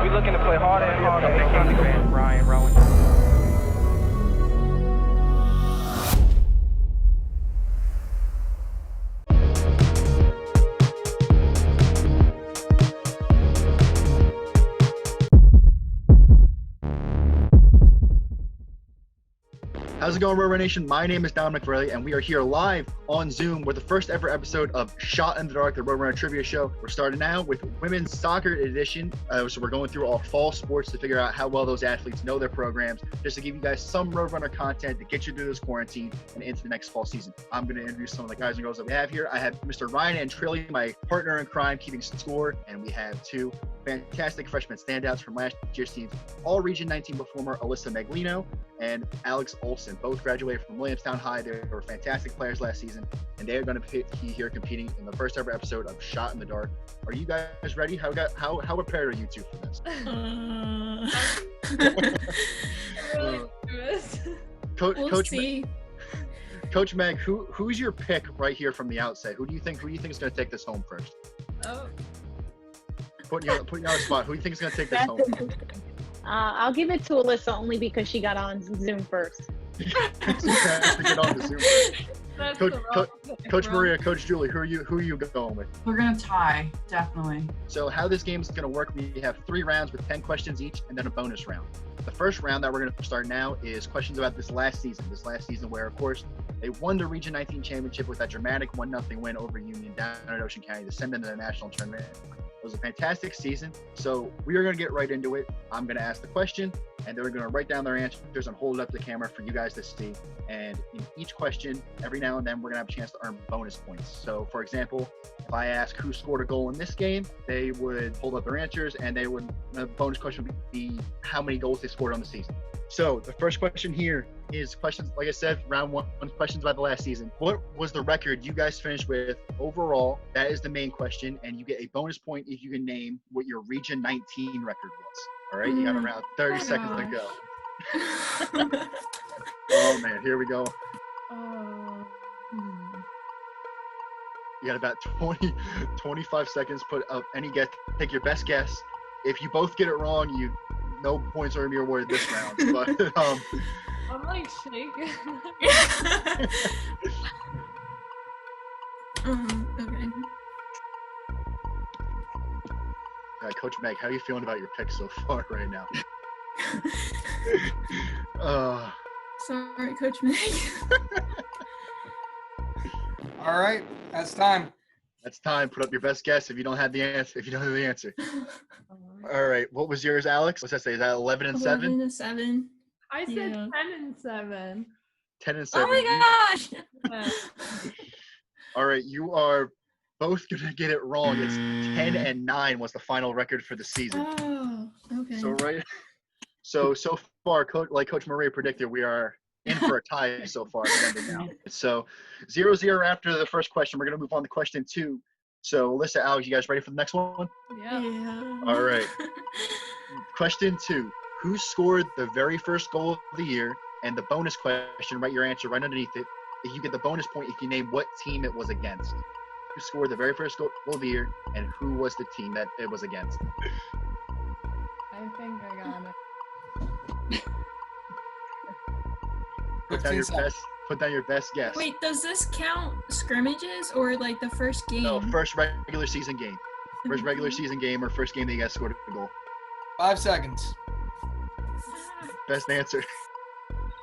we looking to play harder and harder. Ryan Rowan. How's it going, Roadrunner Nation? My name is Dominic Verley, and we are here live on Zoom with the first ever episode of Shot in the Dark, the Roadrunner Trivia Show. We're starting now with Women's Soccer Edition. So we're going through all fall sports to figure out how well those athletes know their programs, just to give you guys some Roadrunner content to get you through this quarantine and into the next fall season. I'm going to introduce some of the guys and girls that we have here. I have Mr. Ryan Antrilli, my partner in crime, keeping score, and we have two fantastic freshman standouts from last year's teams, all Region 19 performer Alyssa Maglino and Alex Olson. Both graduated from Williamstown High. They were fantastic players last season, and they are going to be here competing in the first ever episode of Shot in the Dark. Are you guys ready? How prepared are you two for this? Coach Meg, who's your pick right here from the outset? Who do you think is going to take this home first? Putting you on the spot. Who do you think is going to take this home? I'll give it to Alyssa only because she got on Zoom first. Coach Maria, Coach Julie, who are you going with? We're gonna tie, definitely. So how this game is gonna work? We have 3 rounds with 10 questions each, and then a bonus round. The first round that we're gonna start now is questions about this last season. Where, of course, they won the Region 19 championship with that dramatic 1-0 win over Union down at Ocean County to send them to the national tournament. It was a fantastic season, so we are going to get right into it. I'm going to ask the question, and they're going to write down their answers and hold it up to the camera for you guys to see. And in each question, every now and then, we're going to have a chance to earn bonus points. So, for example, if I ask who scored a goal in this game, they would hold up their answers, and the bonus question would be how many goals they scored on the season. So the first question here is questions, like I said, round 1, questions about the last season. What was the record you guys finished with overall? That is the main question, and you get a bonus point if you can name what your Region 19 record was. All right, you got around 30 seconds to go. Oh man, here we go. You got about 25 seconds. Put up any guess. Take your best guess. If you both get it wrong, no points are going to be awarded this round. But I'm like shaking. Okay. Coach Meg, how are you feeling about your pick so far right now? Sorry, Coach Meg. All right, that's time. That's time. Put up your best guess if you don't have the answer. All right. What was yours, Alex? What's that say? Is that 11 and 7? 11 and 7. I said 10 and 7. 10 and 7. Oh my gosh! All right. You are both going to get it wrong. It's 10 and 9 was the final record for the season. Oh, okay. So far, like Coach Maria predicted, we are in for a tie so far. Now. So 0-0 after the first question. We're going to move on to question 2. So Alyssa, Alex, you guys ready for the next one? Yeah. All right. Question 2. Who scored the very first goal of the year? And the bonus question, write your answer right underneath it. If you get the bonus point if you name what team it was against. Who scored the very first goal of the year, and who was the team that it was against? I think I got it. Put down your best guess. Wait, does this count scrimmages or like the first game? No, first regular season game. First regular season game or first game that you guys scored a goal. 5 seconds. Best answer.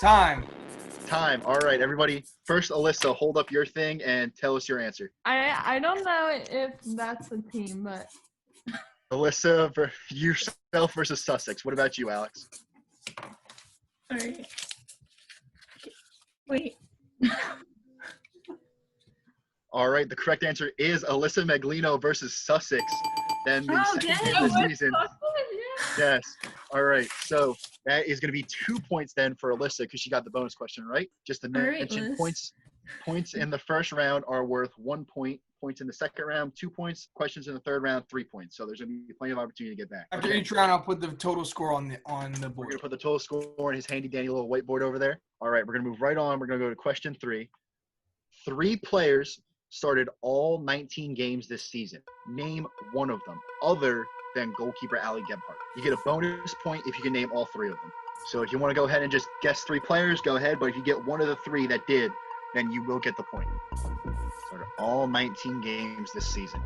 Time. All right, everybody. First, Alyssa, hold up your thing and tell us your answer. I don't know if that's a team, but Alyssa, yourself versus Sussex. What about you, Alex? All right. Wait. All right, the correct answer is Alyssa Maglino versus Sussex. Then the second game of the season. Yes. All right. So that is going to be 2 points then for Alyssa because she got the bonus question right. Just to mention, points in the first round are worth 1 point. Points in the second round, 2 points. Questions in the third round, 3 points. So there's going to be plenty of opportunity to get back. After each round, I'll put the total score on the We're board. going to put the total score on his handy dandy little whiteboard over there. All right. We're going to move right on. We're going to go to question 3. 3 players started all 19 games this season. Name one of them other then goalkeeper Ally Gebhart. You get a bonus point if you can name all three of them. So if you want to go ahead and just guess 3 players, go ahead. But if you get one of the 3 that did, then you will get the point. So all 19 games this season.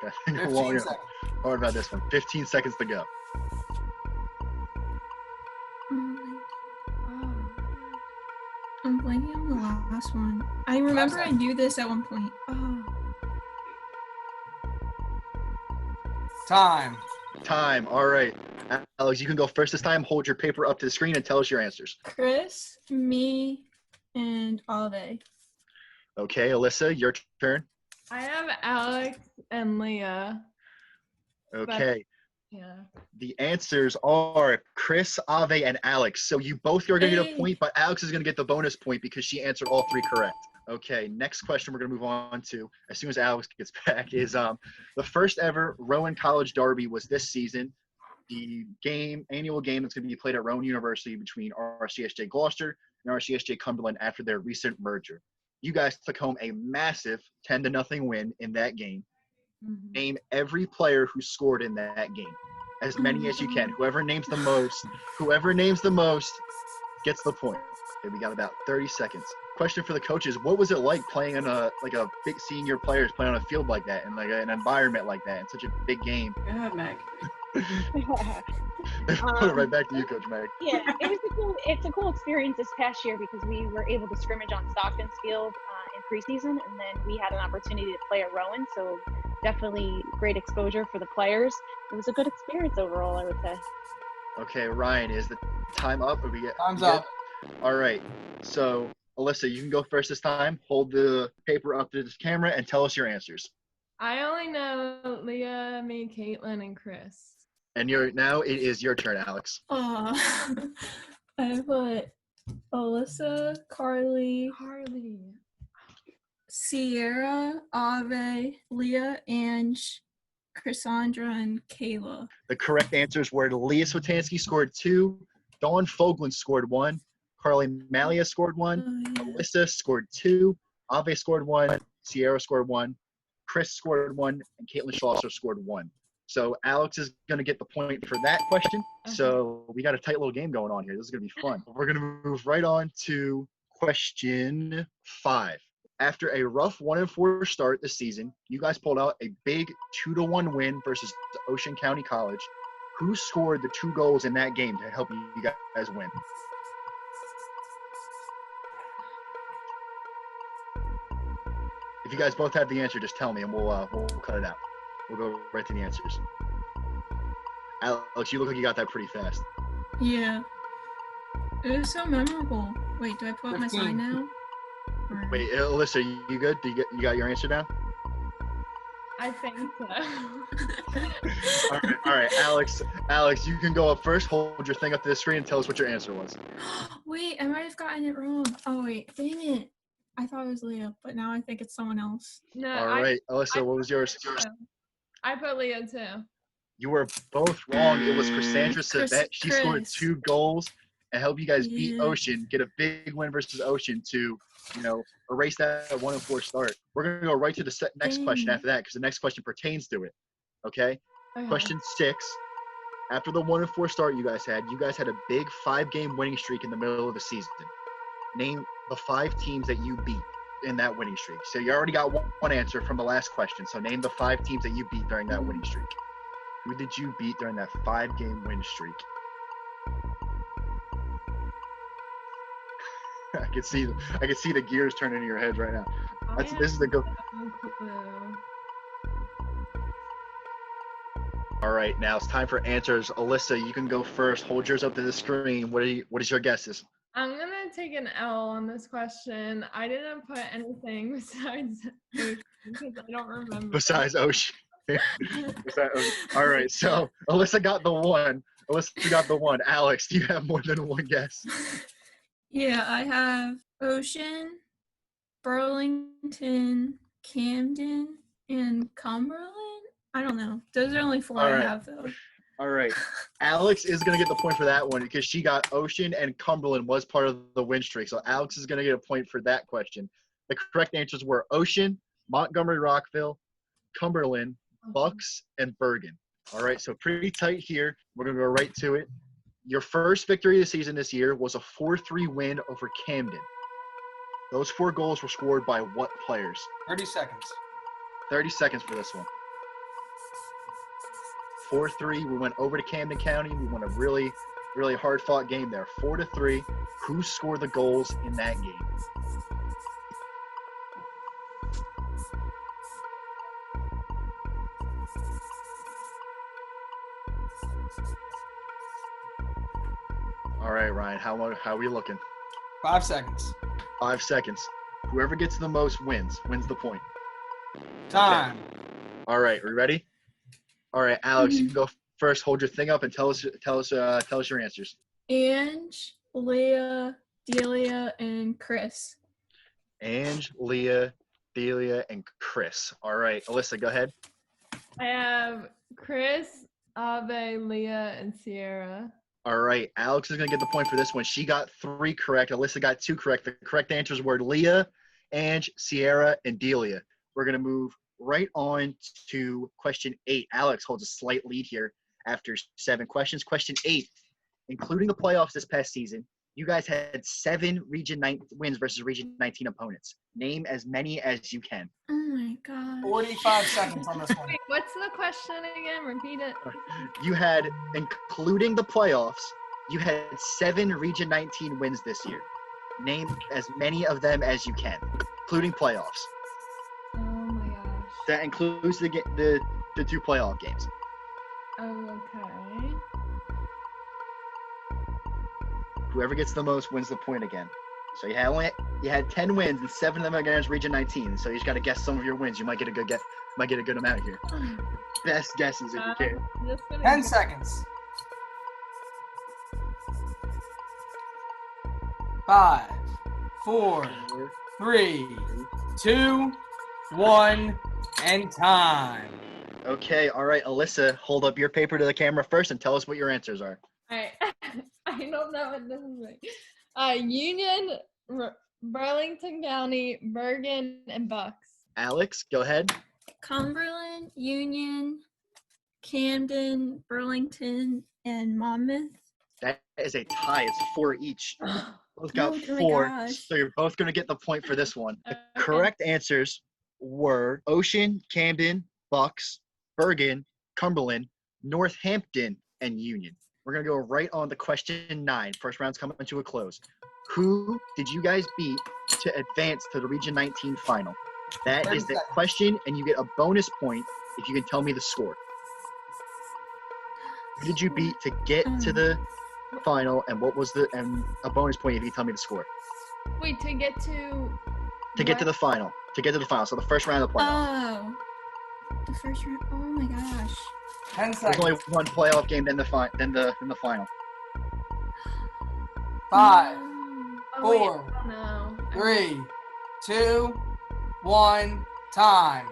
15 seconds. Hard about this one. 15 seconds to go. I'm blanking on the last one. I remember I knew this at one point. Time. Time. All right. Alex, you can go first this time. Hold your paper up to the screen and tell us your answers. Chris, me, and Ave. Okay, Alyssa, your turn. I have Alex and Leah. Okay. Yeah. The answers are Chris, Ave, and Alex. So you both are going to get a Hey. point, but Alex is going to get the bonus point because she answered all 3 correct. Okay, next question we're going to move on to as soon as Alex gets back is the first ever Rowan College Derby was this season. The annual game that's going to be played at Rowan University between RCSJ Gloucester and RCSJ Cumberland after their recent merger. You guys took home a massive 10-0 win in that game. Mhm. Name every player who scored in that game. As many as you can. Whoever names the most gets the point. Okay, we got about 30 seconds. Question for the coaches: what was it like playing in a big senior players playing on a field like that and like an environment like that in such a big game? Go ahead, Meg. Put it right back to you, Coach Meg. Yeah, it's a cool experience this past year because we were able to scrimmage on Stockton's field in preseason, and then we had an opportunity to play at Rowan. So definitely great exposure for the players. It was a good experience overall, I would say. Okay, Ryan, is the time up? Or we get Time's we good? up. All right. So Alyssa, you can go first this time. Hold the paper up to this camera and tell us your answers. I only know Leah, me, Caitlin, and Chris. And now it is your turn, Alex. I put Alyssa, Carly, Sierra, Ave, Leah, Ange, Cassandra, and Kayla. The correct answers were Leah Switansky scored 2, Dawn Fogland scored 1, Carly Malia scored 1, Alyssa scored 2, Ave scored 1, Sierra scored 1, Chris scored 1, and Caitlin Schlosser scored 1. So Alex is going to get the point for that question. So we got a tight little game going on here. This is going to be fun. We're going to move right on to question 5. After a rough 1-4 start this season, you guys pulled out a big 2-1 win versus Ocean County College. Who scored the 2 goals in that game to help you guys win? If you guys both have the answer, just tell me and we'll cut it out. We'll go right to the answers. Alex, you look like you got that pretty fast. Yeah. It was so memorable. Wait, do I pull up my 15. sign now? Or- Wait, Alyssa, you good? You got your answer down? I think so. All right, Alex, you can go up first. Hold your thing up to the screen and tell us what your answer was. Wait, I might have gotten it wrong. Oh, wait. Dang it. I thought it was Leah, but now I think it's someone else. No, All right, Alyssa, what was yours? I put Leah too. You were both wrong. It was Cassandra Chris- Savet. She scored Chris. 2 goals and help you guys beat Yeah. Ocean, get a big win versus Ocean to, erase that 1-4 start. We're going to go right to the next question Dang. after that because the next question pertains to it. Okay? Okay. Question 6. After the 1-4 start you guys had a big 5-game winning streak in the middle of the season. Name the 5 teams that you beat in that winning streak. So you already got one answer from the last question. So name the 5 teams that you beat during that winning streak. Who did you beat during that 5-game win streak? I can see the gears turning in your head right now. This is the go. No clue. All right, now it's time for answers. Alyssa, you can go first. Hold yours up to the screen. What is your guesses? I'm gonna take an L on this question. I didn't put anything besides Ocean because I don't remember. Besides Ocean. All right, so Alyssa got the 1. Alex, do you have more than one guess? Yeah, I have Ocean, Burlington, Camden, and Cumberland. I don't know. Those are only 4 All I right. have, though. All right. Alex is going to get the point for that one because she got Ocean and Cumberland was part of the win streak. So Alex is going to get a point for that question. The correct answers were Ocean, Montgomery Rockville, Cumberland, Bucks, and Bergen. All right, so pretty tight here. We're going to go right to it. Your first victory of the season this year was a 4-3 win over Camden. Those 4 goals were scored by what players? 30 seconds. 30 seconds for this one. 4-3. We went over to Camden County. We won a really, really hard-fought game there. 4-3. Who scored the goals in that game? All right, Ryan. How are we looking? 5 seconds. 5 seconds. Whoever gets the most wins the point. Time. All right, are we ready? All right, Alex, you can go first. Hold your thing up and tell us your answers. Ange, Leah, Delia, and Chris. Ange, Leah, Delia, and Chris. All right, Alyssa, go ahead. I have Chris, Ave, Leah, and Sierra. All right, Alex is gonna get the point for this one. She got 3 correct. Alyssa got 2 correct. The correct answers were Leah, Ange, Sierra, and Delia. We're gonna move right on to question 8. Alex holds a slight lead here after 7 questions. Question 8, including the playoffs this past season, you guys had 7 Region 9 wins versus Region 19 opponents. Name as many as you can. Oh my god. 45 seconds on this one. Wait, what's the question again? Repeat it. You had, including the playoffs, you had 7 Region 19 wins this year. Name as many of them as you can, including playoffs. Oh my gosh. That includes the 2 playoff games. Oh, okay. Whoever gets the most wins the point again. So you had 10 wins and 7 of them against Region 19. So you just got to guess some of your wins. You might get a good amount here. Best guesses if you can. I'm just gonna 10 seconds. 5, 4, 3, 2, 1, and time. Okay, all right, Alyssa, hold up your paper to the camera first and tell us what your answers are. Alright. I don't know what this is like. Union, Burlington County, Bergen, and Bucks. Alex, go ahead. Cumberland, Union, Camden, Burlington, and Monmouth. That is a tie. It's 4 each. Both got Oh my 4, gosh. so you're both going to get the point for this one. The Okay. correct answers were Ocean, Camden, Bucks, Bergen, Cumberland, Northampton, and Union. We're going to go right on to question 9. First round's coming to a close. Who did you guys beat to advance to the Region 19 final? That is the question, and you get a bonus point if you can tell me the score. Who did you beat to get to the final, and what was and a bonus point if you can tell me the score? Wait, to get to The final. To get to the final. So the first round of the playoffs. Oh. The first round. Oh my gosh. 10 There's seconds. only one playoff game, then the final. 5, Oh, wait, 4, no. 3, 2, 1, time.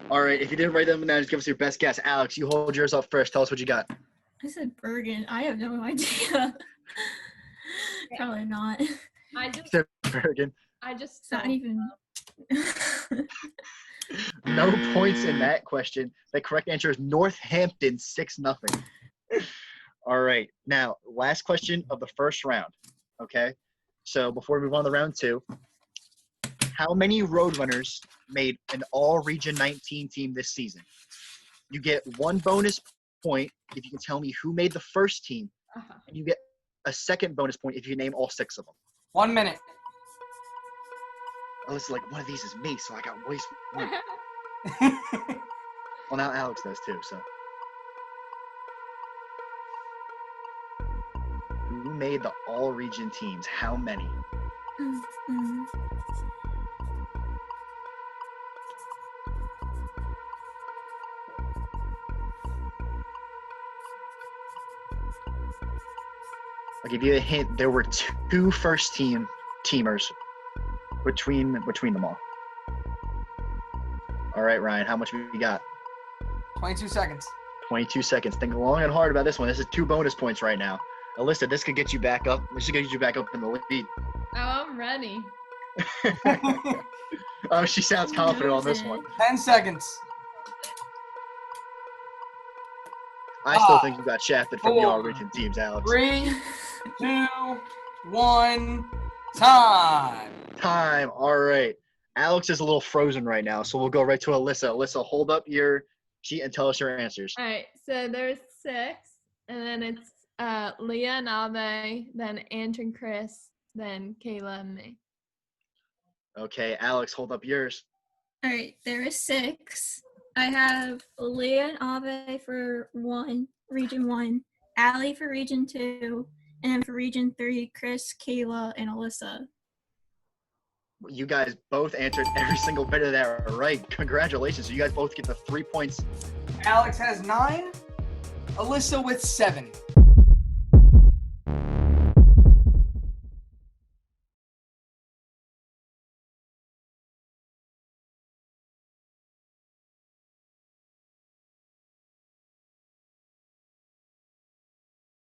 All right, if you didn't write them down, just give us your best guess. Alex, you hold yours up first. Tell us what you got. I said Bergen. I have no idea. Probably not. I just Bergen. It's not even. No points in that question. The correct answer is Northampton, 6-0. All right, now last question of the first round. Okay, so before we move on to round 2, how many Roadrunners made an all-Region 19 team this season? You get 1 bonus point if you can tell me who made the first team, and you get a second bonus point if you name all 6 of them. 1 minute. Oh, it's like one of these is me, so I got waste. Well, now Alex does too. So, who made the all-region teams? How many? I'll give you a hint. There were 2 first-teamers between them all. All right, Ryan, how much have you got? 22 seconds. 22 seconds. Think long and hard about this one. This is 2 bonus points right now. Alyssa, this could get you back up. This should get you back up in the lead. Oh, I'm ready. Oh, she sounds confident on this one. 10 seconds. I still think you got shafted from your region teams, Alex. 3, 2, 1, time. Time. All right. Alex is a little frozen right now, so we'll go right to Alyssa. Alyssa, hold up your sheet and tell us your answers. All right, so there's 6, and then it's Leah and Ave, then Andrew and Chris, then Kayla and me. Okay, Alex, hold up yours. All right, there is 6. I have Leah and Ave for region 1, Allie for region 2, and then for region 3, Chris, Kayla, and Alyssa. You guys both answered every single bit of that right. Congratulations. You guys both get the 3 points. Alex has 9. Alyssa with 7.